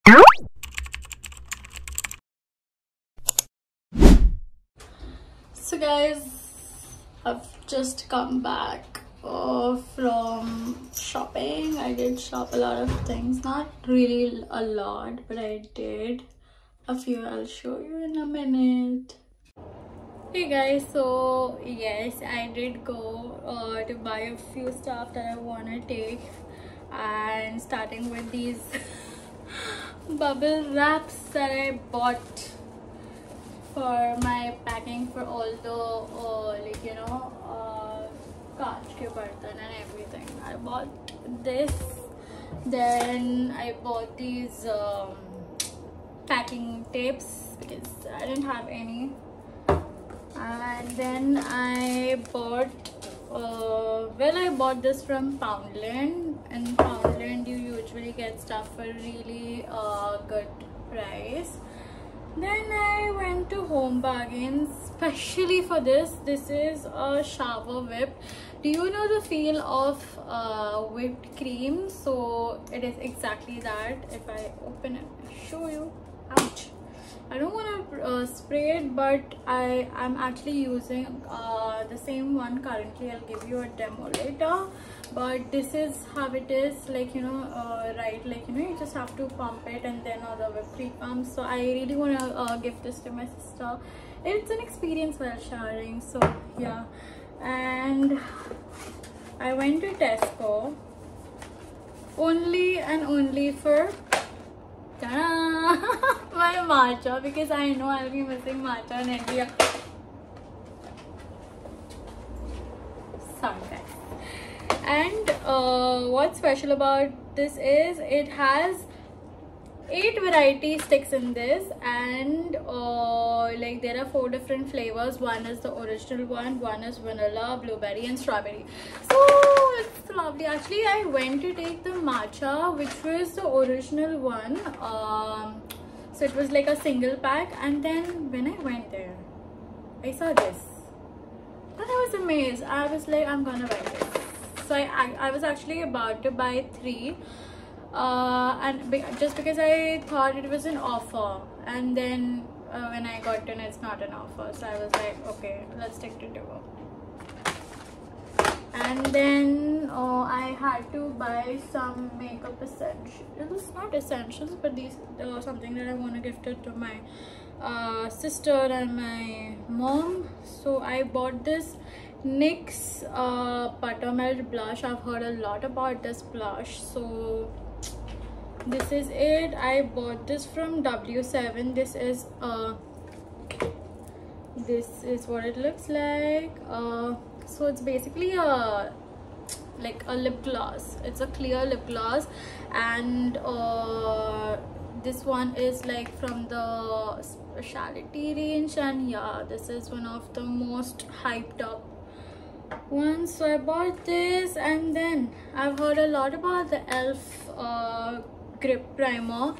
So guys, I've just come back from shopping. I did shop a lot of things, not really a lot, but I did a few. I'll show you in a minute. Hey guys, so yes, I did go to buy a few stuff that I want to take, and starting with these bubble wraps that I bought for my packing for all the kaach ke bartan and everything. I bought this, then I bought these packing tapes because I didn't have any, and then I bought I bought this from Poundland. In Poundland you usually get stuff for really good price. Then I went to Home Bargains specially for this. This is a shower whip. Do you know the feel of whipped cream? So it is exactly that. If I open it, I'll show you. Ouch! I don't want to spray it, but I'm actually using the same one currently. I'll give you a demo later, but this is how it is, like, right, like, you just have to pump it and then the whipped cream comes. So I really want to give this to my sister. It's an experience while showering, so yeah. And I went to Tesco only and only for my matcha, because I know I'll be missing matcha in India. Sorry guys. And what's special about this is it has 8 variety sticks in this, and like there are 4 different flavors. One is the original one is vanilla, blueberry and strawberry. So it's lovely. Actually I went to take the matcha, which was the original one. So it was like a single pack, and then when I went there I saw this and I was amazed. I was like, I'm gonna buy this. So I was actually about to buy 3, and just because I thought it was an offer, and then when I got to know it's not an offer, so I was like, okay, let's stick to 2. And then I had to buy some makeup essentials, not essentials, but these something that I want to gift it to my sister and my mom. So I bought this NYX Buttermelt blush. I've heard a lot about this blush, so this is it. I bought this from W7. This is what it looks like. So it's basically like a lip gloss. It's a clear lip gloss, and this one is like from the specialty range, and yeah, this is one of the most hyped up ones. So I bought this, and then I've heard a lot about the e.l.f. Grip Primer.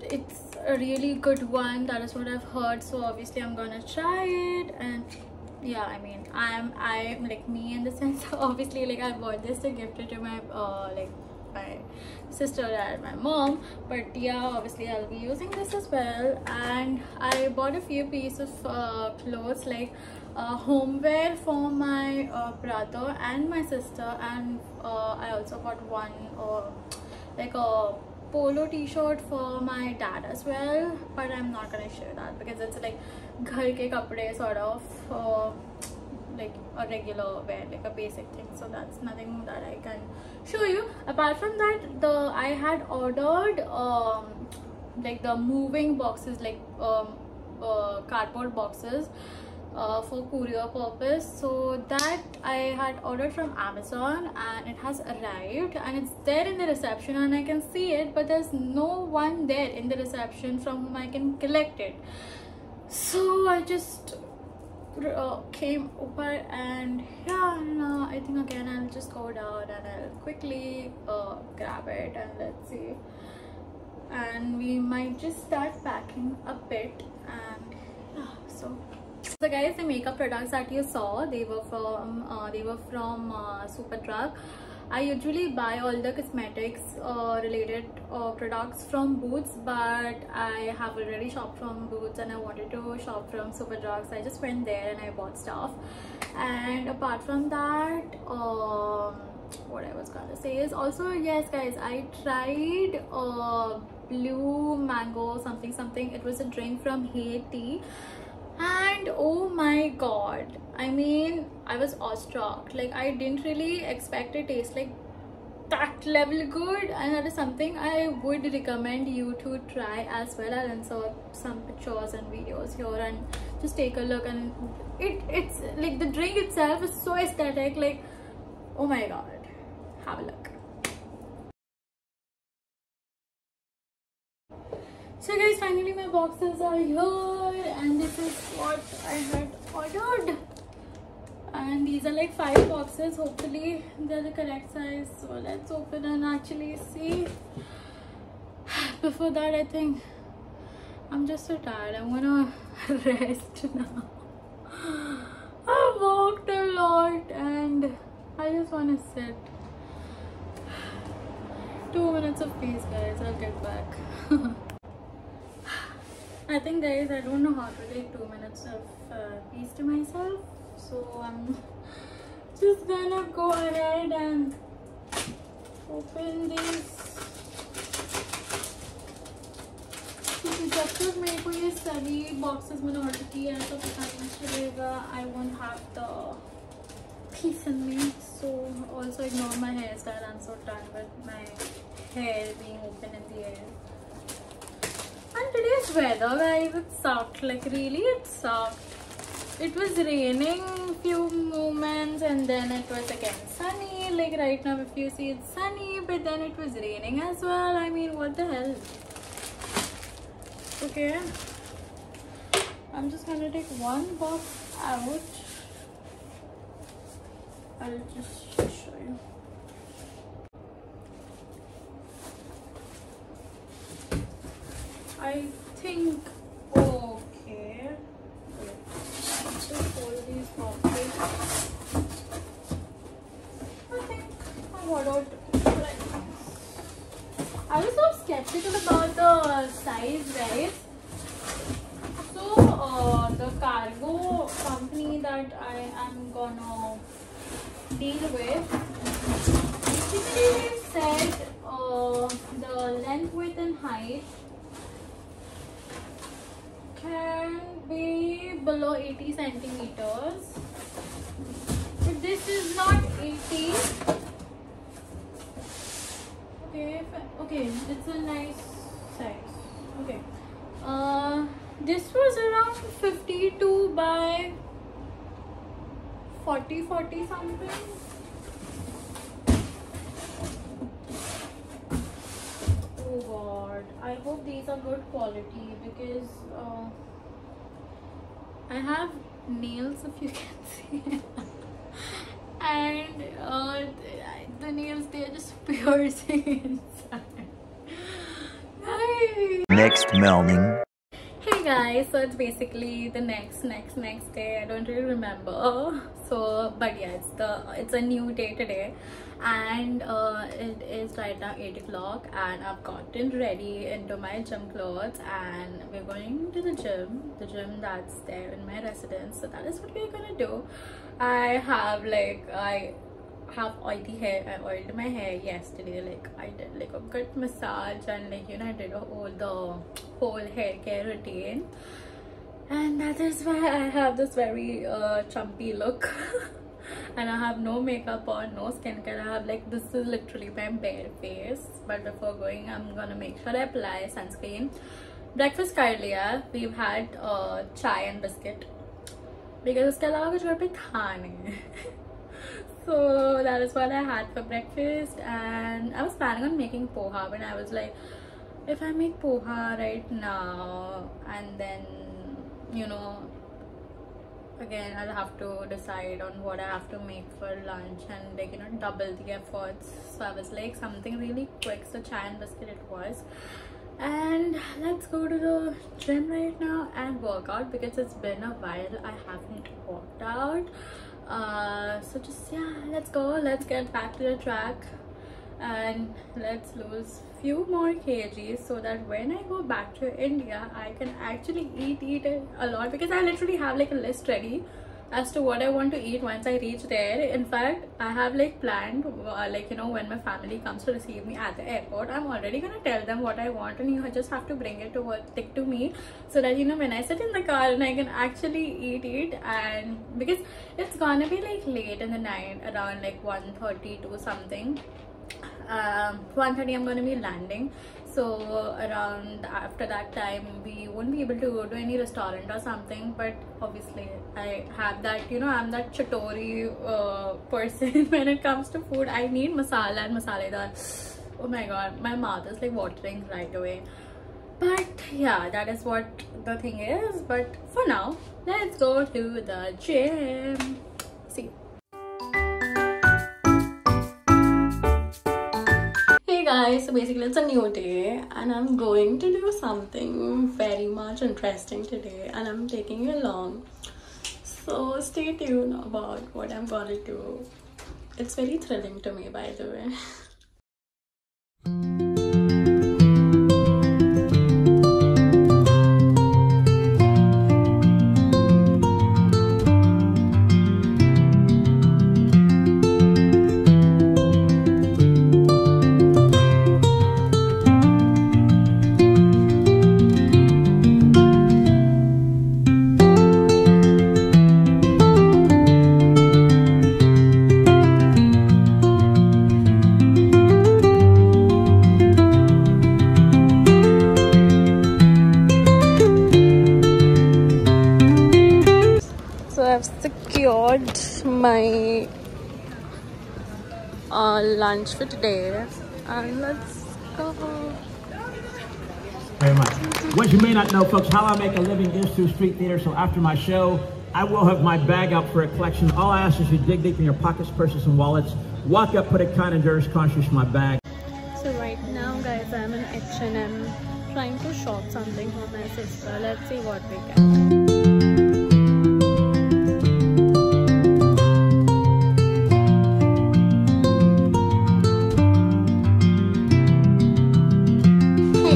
It's a really good one, that is what I've heard, so obviously I'm gonna try it. And yeah, I mean, I'm like me in the sense, obviously, like I bought this to gift it to my my sister and my mom, but yeah, obviously I'll be using this as well. And I bought a few pieces of clothes, like homeware for my brother and my sister, and I also got one like a polo t-shirt for my dad as well, but I'm not gonna share that because it's like ghar ke kapde, sort of like a regular wear, like a basic thing, so that's nothing that I can show you. Apart from that, I had ordered like the moving boxes, like cardboard boxes for courier purpose. So that I had ordered from Amazon, and it has arrived, and it's there in the reception, and I can see it, but there's no one there in the reception from whom I can collect it. So I just came over, and yeah, no, I think again I'll just go down and I'll quickly grab it, and let's see, and we might just start packing a bit. And yeah, so guys, the makeup products that you saw, they were from Superdrug. I usually buy all the cosmetics related products from Boots, but I have already shopped from Boots and I wanted to shop from Superdrug, so I just went there and I bought stuff. And apart from that, what I was gonna say is also, yes guys, I tried blue mango something. It was a drink from Haiti, and oh my god, I mean, I was awestruck. Like, I didn't really expect it taste like that level good, and that is something I would recommend you to try as well. I'll insert some pictures and videos here and just take a look. And it's like, the drink itself is so aesthetic, like, oh my god, have a look. So guys, finally my boxes are here, and this is what I had ordered. And these are like 5 boxes. Hopefully they're the correct size. So let's open and actually see. Before that, I think I'm just so tired. I'm gonna rest now. I walked a lot and I just want to sit. 2 minutes of peace, guys. I'll get back. I think, guys, I don't know how to take 2 minutes of peace to myself. So I'm just gonna go ahead and open these. क्योंकि जब तक मेरे को ये सभी boxes मैंने order किए हैं तो पता नहीं चलेगा. I won't have the peace in me. So also ignore my hairstyle. I'm so done with my hair being open in the air. And today's weather, guys, it sucked. Like, really, it sucked. It was raining few moments and then it was again sunny. Like right now, if you see, it's sunny, but then it was raining as well. I mean, what the hell? Okay, I'm just gonna take one box out. I'll just show you. I think, okay, just hold these boxes. I think I got out right now. I was so skeptical about the size, guys. So the cargo company that I am gonna deal with, basically they said the length, width and height can be below 80 centimeters, but this is not 80. Okay, it's a nice size. Okay, this was around 52 by 40 something. Oh god, I hope these are good quality because I have nails, if you can see. And the nails, they're just piercing inside. Next morning. Hey guys, so it's basically the next day. I don't really remember. So, but yeah, it's a new day today, and it is right now 8 o'clock, and I've gotten ready into my gym clothes, and we're going to the gym that's there in my residence. So that is what we're gonna do. I have oily hair. I oiled my hair yesterday. Like, I did like a good massage, and like, you know, I did the whole hair care routine, and that is why I have this very chumpy look. And I have no makeup on, no skincare. I have like, this is literally my bare face. But before going, I'm gonna make sure I apply sunscreen. Breakfast कर लिया. We've had chai and biscuit because उसके अलावा कुछ घर पे था नहीं. So that is what I had for breakfast, and I was planning on making poha, but I was like, if I make poha right now and then, you know, again I'll have to decide on what I have to make for lunch and, like, you know, double the efforts. So I was like, something really quick. So chai and biscuit it was. And let's go to the gym right now and work out because it's been a while I haven't worked out. So just yeah, let's go, let's get back to the track and let's lose few more kgs so that when I go back to India I can actually eat a lot, because I literally have like a list ready as to what I want to eat once I reach there. In fact, I have like planned like, you know, when my family comes to receive me at the airport, I'm already gonna tell them what I want, and you just have to bring it to me, so that, you know, when I sit in the car and I can actually eat. And because it's gonna be like late in the night, around like 1:30 to something, 1:30 I'm gonna be landing. So around after that time we won't be able to go to any restaurant or something. But obviously I have that, you know, I'm that chatori person when it comes to food. I need masala and masaledar. Oh my god, my mouth is like watering right away. But yeah, that is what the thing is. But for now, let's go to the gym. See. Guys, so basically it's a new day and I'm going to do something very much interesting today, and I'm taking you along, so stay tuned about what I'm gonna do. It's very thrilling to me, by the way. Secured my lunch for today, and let's go. Very much. What you may not know, folks, how I make a living is through street theater. So after my show, I will have my bag out for a collection. All I ask is you dig deep in your pockets, purses, and wallets. Walk up, put a kind endurance conscious in my bag. So right now, guys, I'm in H&M trying to shop something for my sister. Let's see what we get.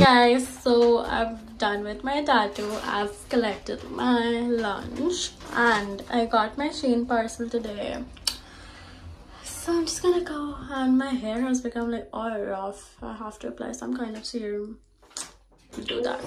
Guys, so I've done with my tattoo, I've collected my lunch, and I got my Shein parcel today. So I'm just gonna go, and my hair has become like all rough. I have to apply some kind of serum to do that.